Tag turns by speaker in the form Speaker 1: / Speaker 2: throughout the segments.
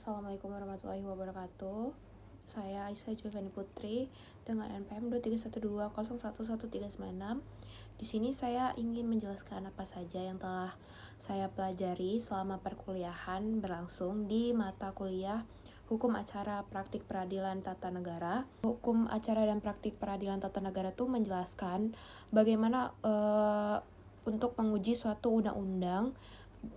Speaker 1: Assalamualaikum warahmatullahi wabarakatuh. Saya Aisyah Julfani Putri dengan NPM 231201139. Di sini saya ingin menjelaskan apa saja yang telah saya pelajari selama perkuliahan berlangsung di mata kuliah Hukum Acara Praktik Peradilan Tata Negara. Hukum Acara dan Praktik Peradilan Tata Negara itu menjelaskan bagaimana untuk menguji suatu undang-undang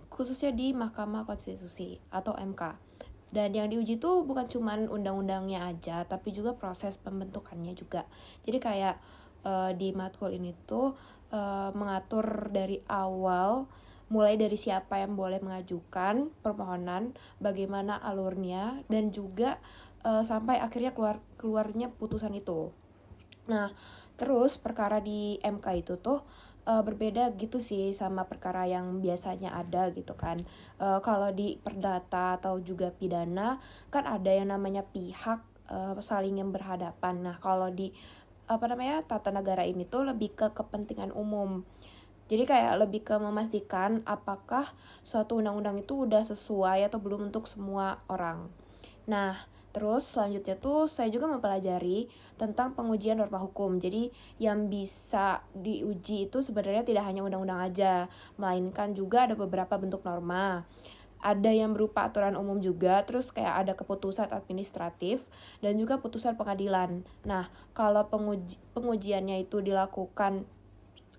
Speaker 1: khususnya di Mahkamah Konstitusi atau MK. Dan yang diuji itu bukan cuma undang-undangnya aja, tapi juga proses pembentukannya juga. Jadi kayak di matkul ini tuh mengatur dari awal, mulai dari siapa yang boleh mengajukan permohonan, bagaimana alurnya, dan juga sampai akhirnya keluarnya putusan itu. Nah, terus perkara di MK itu tuh berbeda gitu sih sama perkara yang biasanya ada gitu kan. Kalau di perdata atau juga pidana kan ada yang namanya pihak saling yang berhadapan. Nah, kalau di tata negara ini tuh lebih ke kepentingan umum. Jadi kayak lebih ke memastikan apakah suatu undang-undang itu udah sesuai atau belum untuk semua orang. Nah, terus selanjutnya tuh saya juga mempelajari tentang pengujian norma hukum. Jadi yang bisa diuji itu sebenarnya tidak hanya undang-undang aja, melainkan juga ada beberapa bentuk norma. Ada yang berupa aturan umum juga, terus kayak ada keputusan administratif dan juga putusan pengadilan. Nah, kalau pengujiannya itu dilakukan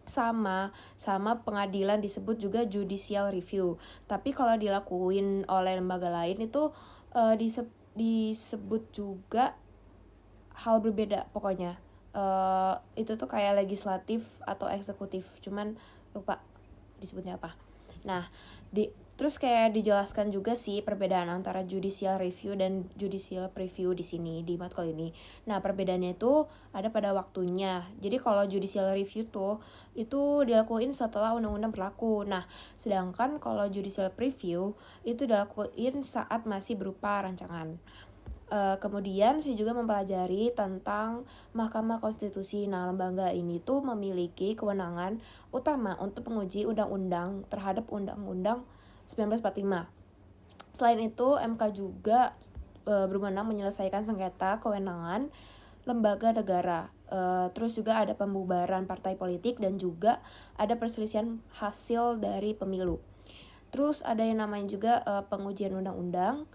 Speaker 1: sama pengadilan disebut juga judicial review. Tapi kalau dilakuin oleh lembaga lain itu disebut juga hal berbeda pokoknya. Itu tuh kayak legislatif atau eksekutif, cuman lupa disebutnya apa. Nah, terus kayak dijelaskan juga sih perbedaan antara judicial review dan judicial preview di sini di matkul ini. Nah, perbedaannya itu ada pada waktunya. Jadi kalau judicial review tuh itu dilakuin setelah undang-undang berlaku. Nah, sedangkan kalau judicial preview itu dilakuin saat masih berupa rancangan. Kemudian saya juga mempelajari tentang Mahkamah Konstitusi. Nah, lembaga ini tuh memiliki kewenangan utama untuk menguji undang-undang terhadap Undang-Undang 1945. Selain itu, MK juga berwenang menyelesaikan sengketa kewenangan lembaga negara. Terus juga ada pembubaran partai politik dan juga ada perselisihan hasil dari pemilu. Terus ada yang namanya juga pengujian undang-undang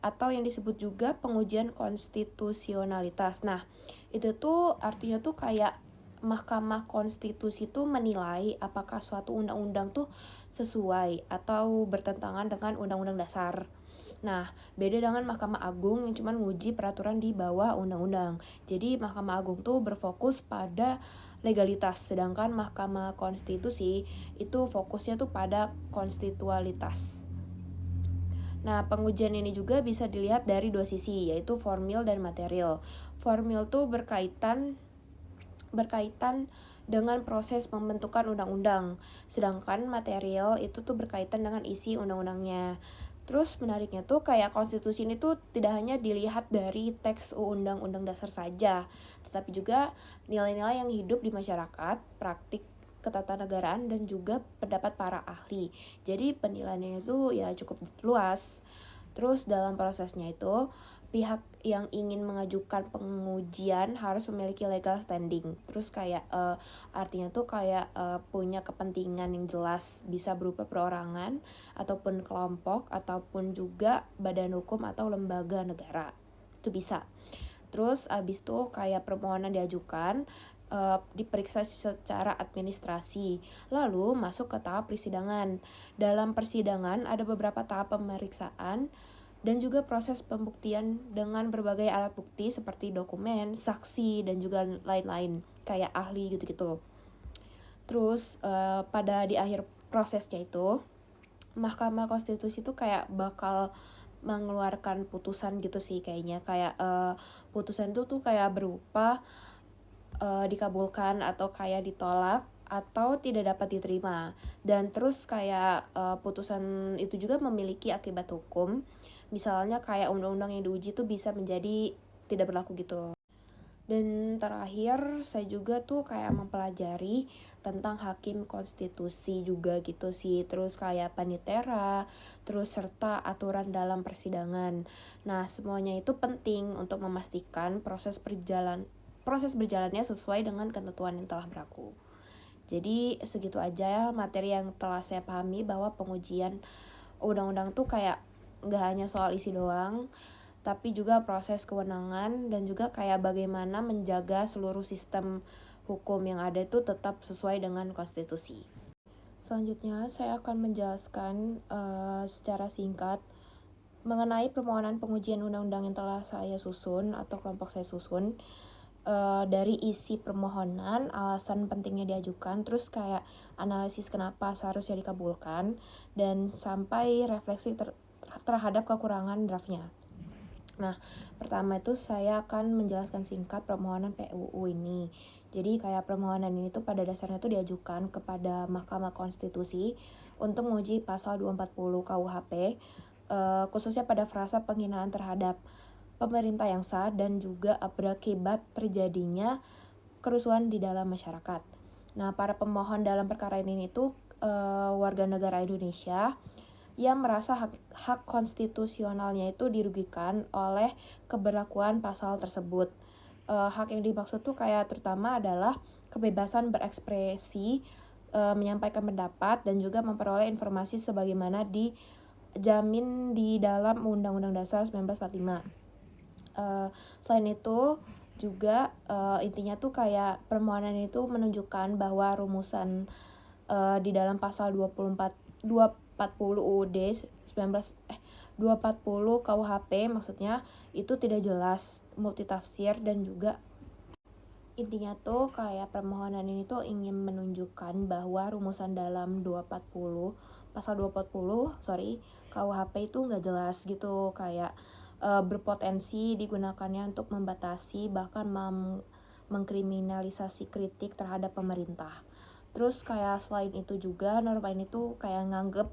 Speaker 1: atau yang disebut juga pengujian konstitusionalitas. Nah, itu tuh artinya tuh kayak Mahkamah Konstitusi tuh menilai apakah suatu undang-undang tuh sesuai atau bertentangan dengan undang-undang dasar. Nah, beda dengan Mahkamah Agung yang cuma nguji peraturan di bawah undang-undang. Jadi Mahkamah Agung tuh berfokus pada legalitas, sedangkan Mahkamah Konstitusi itu fokusnya tuh pada konstitualitas. Nah, pengujian ini juga bisa dilihat dari dua sisi, yaitu formil dan material. Formil tuh berkaitan dengan proses pembentukan undang-undang, sedangkan material itu tuh berkaitan dengan isi undang-undangnya. Terus menariknya tuh kayak konstitusi ini tuh tidak hanya dilihat dari teks undang-undang dasar saja, tetapi juga nilai-nilai yang hidup di masyarakat, praktik ketatanegaraan dan juga pendapat para ahli. Jadi penilaiannya itu ya cukup luas. Terus dalam prosesnya itu pihak yang ingin mengajukan pengujian harus memiliki legal standing. Terus kayak artinya tuh kayak punya kepentingan yang jelas, bisa berupa perorangan ataupun kelompok ataupun juga badan hukum atau lembaga negara. Itu bisa. Terus abis itu kayak permohonan diajukan, diperiksa secara administrasi, lalu masuk ke tahap persidangan. Dalam persidangan ada beberapa tahap pemeriksaan dan juga proses pembuktian dengan berbagai alat bukti seperti dokumen, saksi, dan juga lain-lain, kayak ahli gitu-gitu. Terus pada di akhir prosesnya itu, Mahkamah Konstitusi itu kayak bakal mengeluarkan putusan gitu sih kayaknya. Kayak putusan itu tuh kayak berupa dikabulkan atau kayak ditolak atau tidak dapat diterima. Dan terus kayak putusan itu juga memiliki akibat hukum. Misalnya kayak undang-undang yang diuji tuh bisa menjadi tidak berlaku gitu. Dan terakhir saya juga tuh kayak mempelajari tentang hakim konstitusi juga gitu sih. Terus kayak panitera, terus serta aturan dalam persidangan. Nah, semuanya itu penting untuk memastikan proses berjalannya sesuai dengan ketentuan yang telah berlaku. Jadi segitu aja ya materi yang telah saya pahami, bahwa pengujian undang-undang tuh kayak nggak hanya soal isi doang, tapi juga proses kewenangan dan juga kayak bagaimana menjaga seluruh sistem hukum yang ada itu tetap sesuai dengan konstitusi. Selanjutnya saya akan menjelaskan secara singkat mengenai permohonan pengujian undang-undang yang telah saya susun atau kelompok saya susun. Dari isi permohonan, alasan pentingnya diajukan, terus kayak analisis kenapa seharusnya dikabulkan, dan sampai refleksi terhadap kekurangan draftnya. Nah, pertama itu saya akan menjelaskan singkat permohonan PUU ini. Jadi kayak permohonan ini tuh pada dasarnya tuh diajukan kepada Mahkamah Konstitusi untuk menguji pasal 240 KUHP, khususnya pada frasa penghinaan terhadap pemerintah yang sah dan juga berakibat terjadinya kerusuhan di dalam masyarakat. Nah, para pemohon dalam perkara ini itu warga negara Indonesia yang merasa hak konstitusionalnya itu dirugikan oleh keberlakuan pasal tersebut. Hak yang dimaksud tuh kayak terutama adalah kebebasan berekspresi, menyampaikan pendapat, dan juga memperoleh informasi sebagaimana dijamin di dalam Undang-Undang Dasar 1945. Selain itu juga intinya tuh kayak permohonan itu menunjukkan bahwa rumusan di dalam pasal 240 UUD 240 KUHP maksudnya itu tidak jelas, multitafsir, dan juga intinya tuh kayak permohonan ini tuh ingin menunjukkan bahwa rumusan dalam pasal 240 KUHP itu nggak jelas gitu, kayak berpotensi digunakannya untuk membatasi bahkan mengkriminalisasi kritik terhadap pemerintah. Terus kayak selain itu juga norma ini tuh kayak nganggep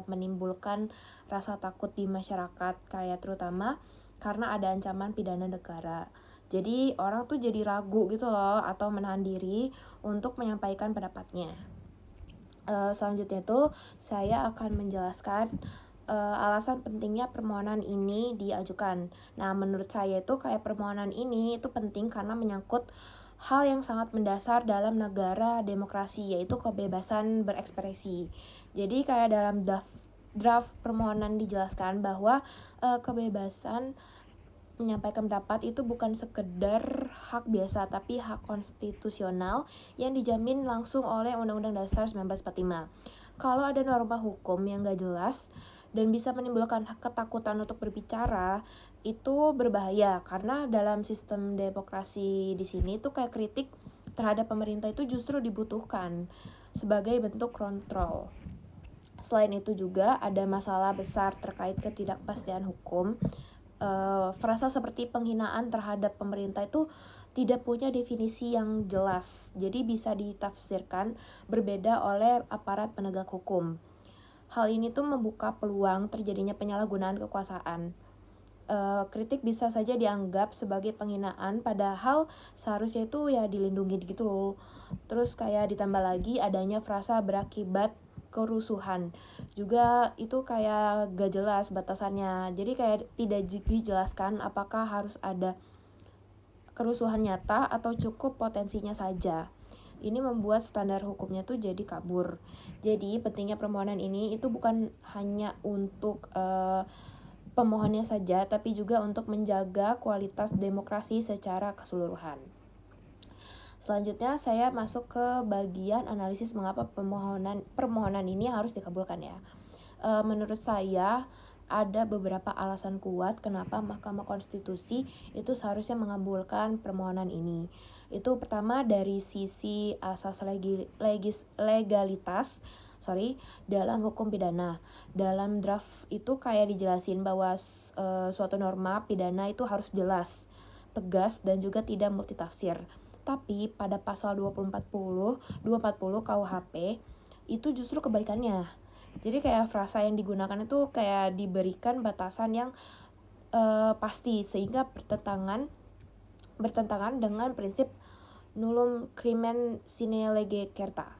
Speaker 1: menimbulkan rasa takut di masyarakat, kayak terutama karena ada ancaman pidana negara. Jadi orang tuh jadi ragu gitu loh atau menahan diri untuk menyampaikan pendapatnya. Selanjutnya tuh saya akan menjelaskan alasan pentingnya permohonan ini diajukan. Nah, menurut saya itu kayak permohonan ini itu penting karena menyangkut hal yang sangat mendasar dalam negara demokrasi, yaitu kebebasan berekspresi. Jadi kayak dalam draft permohonan dijelaskan bahwa kebebasan menyampaikan pendapat itu bukan sekedar hak biasa, tapi hak konstitusional yang dijamin langsung oleh Undang-Undang Dasar 1945. Kalau ada norma hukum yang gak jelas dan bisa menimbulkan ketakutan untuk berbicara, itu berbahaya karena dalam sistem demokrasi di sini tuh kayak kritik terhadap pemerintah itu justru dibutuhkan sebagai bentuk kontrol. Selain itu juga ada masalah besar terkait ketidakpastian hukum. Frasa seperti penghinaan terhadap pemerintah itu tidak punya definisi yang jelas, jadi bisa ditafsirkan berbeda oleh aparat penegak hukum. Hal ini tuh membuka peluang terjadinya penyalahgunaan kekuasaan. Kritik bisa saja dianggap sebagai penghinaan, padahal seharusnya itu ya dilindungi gitu loh. Terus kayak ditambah lagi adanya frasa berakibat kerusuhan juga, itu kayak gak jelas batasannya, jadi kayak tidak dijelaskan apakah harus ada kerusuhan nyata atau cukup potensinya saja. Ini membuat standar hukumnya tuh jadi kabur. Jadi pentingnya permohonan ini itu bukan hanya untuk pemohonnya saja, tapi juga untuk menjaga kualitas demokrasi secara keseluruhan. Selanjutnya saya masuk ke bagian analisis mengapa permohonan ini harus dikabulkan ya. Menurut saya ada beberapa alasan kuat kenapa Mahkamah Konstitusi itu seharusnya mengabulkan permohonan ini. Itu pertama dari sisi asas legalitas dalam hukum pidana. Dalam draft itu kayak dijelasin bahwa suatu norma pidana itu harus jelas, tegas, dan juga tidak multitafsir. Tapi pada pasal 240 KUHP itu justru kebalikannya. Jadi kayak frasa yang digunakan itu kayak diberikan batasan yang pasti, sehingga bertentangan bertentangan dengan prinsip nullum crimen sine lege certa.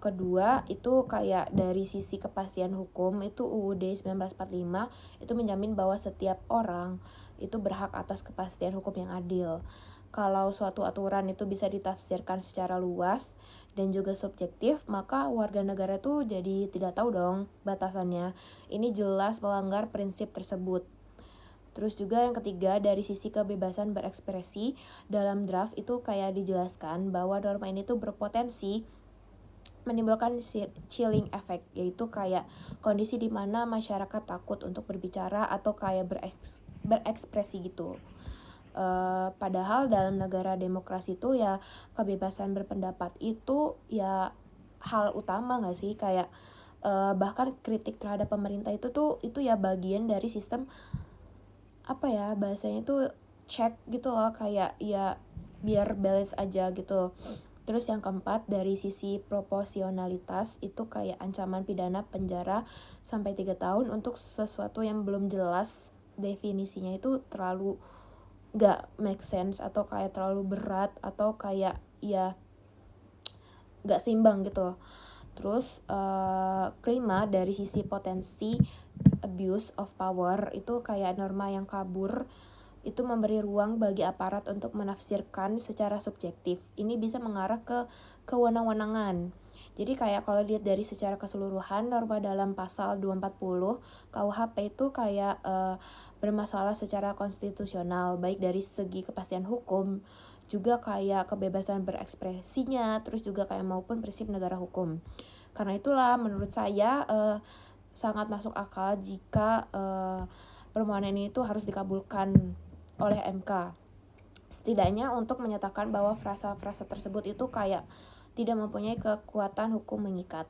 Speaker 1: Kedua itu kayak dari sisi kepastian hukum itu UUD 1945 itu menjamin bahwa setiap orang itu berhak atas kepastian hukum yang adil. Kalau suatu aturan itu bisa ditafsirkan secara luas dan juga subjektif, maka warga negara tuh jadi tidak tahu dong batasannya. Ini jelas melanggar prinsip tersebut. Terus juga yang ketiga, dari sisi kebebasan berekspresi, dalam draft itu kayak dijelaskan bahwa norma ini tuh berpotensi menimbulkan chilling effect, yaitu kayak kondisi di mana masyarakat takut untuk berbicara atau kayak berekspresi gitu. Padahal dalam negara demokrasi itu ya kebebasan berpendapat itu ya hal utama nggak sih, kayak bahkan kritik terhadap pemerintah itu ya bagian dari sistem apa ya bahasanya itu check gitu loh, kayak ya biar balance aja gitu. Terus yang keempat, dari sisi proporsionalitas itu kayak ancaman pidana penjara sampai 3 tahun untuk sesuatu yang belum jelas definisinya itu terlalu gak make sense atau kayak terlalu berat atau kayak ya gak seimbang gitu. Terus kelima, dari sisi potensi abuse of power itu kayak norma yang kabur itu memberi ruang bagi aparat untuk menafsirkan secara subjektif. Ini bisa mengarah ke kewenang-wenangan. Jadi kayak kalau lihat dari secara keseluruhan, norma dalam pasal 240 KUHP itu kayak bermasalah secara konstitusional, baik dari segi kepastian hukum, juga kayak kebebasan berekspresinya, terus juga kayak maupun prinsip negara hukum. Karena itulah menurut saya sangat masuk akal jika permohonan ini tuh harus dikabulkan oleh MK. Setidaknya untuk menyatakan bahwa frasa-frasa tersebut itu kayak tidak mempunyai kekuatan hukum mengikat.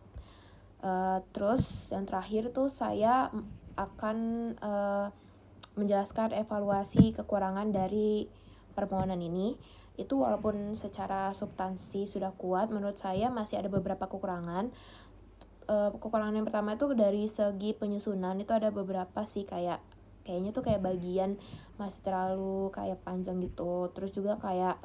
Speaker 1: Terus yang terakhir tuh saya akan menjelaskan evaluasi kekurangan dari permohonan ini. Itu walaupun secara substansi sudah kuat, menurut saya masih ada beberapa kekurangan. Kekurangan yang pertama itu dari segi penyusunan itu ada beberapa sih, kayaknya tuh kayak bagian masih terlalu kayak panjang gitu. Terus juga kayak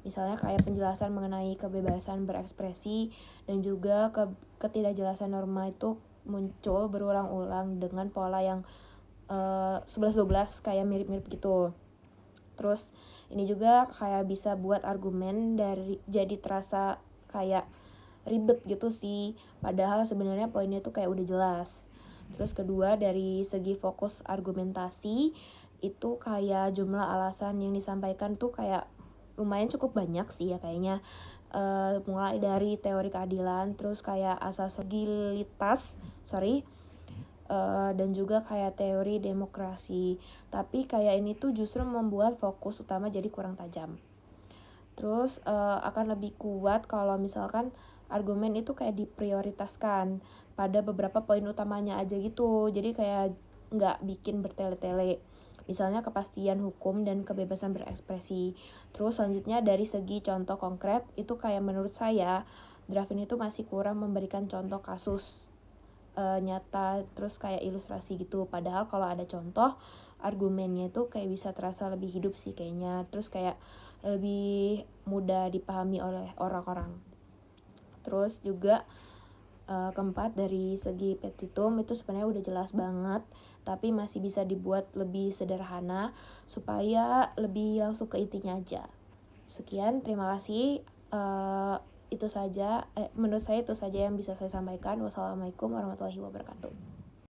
Speaker 1: misalnya kayak penjelasan mengenai kebebasan berekspresi dan juga ketidakjelasan norma itu muncul berulang-ulang dengan pola yang 11-12 kayak mirip-mirip gitu. Terus ini juga kayak bisa buat argumen dari jadi terasa kayak ribet gitu sih, padahal sebenarnya poinnya tuh kayak udah jelas. Terus kedua, dari segi fokus argumentasi itu kayak jumlah alasan yang disampaikan tuh kayak lumayan cukup banyak sih ya kayaknya. Mulai dari teori keadilan, terus kayak asas legalitas, dan juga kayak teori demokrasi. Tapi kayak ini tuh justru membuat fokus utama jadi kurang tajam. Terus akan lebih kuat kalau misalkan argumen itu kayak diprioritaskan pada beberapa poin utamanya aja gitu. Jadi kayak nggak bikin bertele-tele. Misalnya kepastian hukum dan kebebasan berekspresi. Terus selanjutnya dari segi contoh konkret itu kayak menurut saya draft ini tuh masih kurang memberikan contoh kasus nyata, terus kayak ilustrasi gitu. Padahal kalau ada contoh argumennya itu kayak bisa terasa lebih hidup sih kayaknya. Terus kayak lebih mudah dipahami oleh orang-orang. Terus juga keempat, dari segi petitum itu sebenarnya udah jelas banget, tapi masih bisa dibuat lebih sederhana supaya lebih langsung ke intinya aja. Sekian, terima kasih. Itu saja, menurut saya itu saja yang bisa saya sampaikan. Wassalamualaikum warahmatullahi wabarakatuh.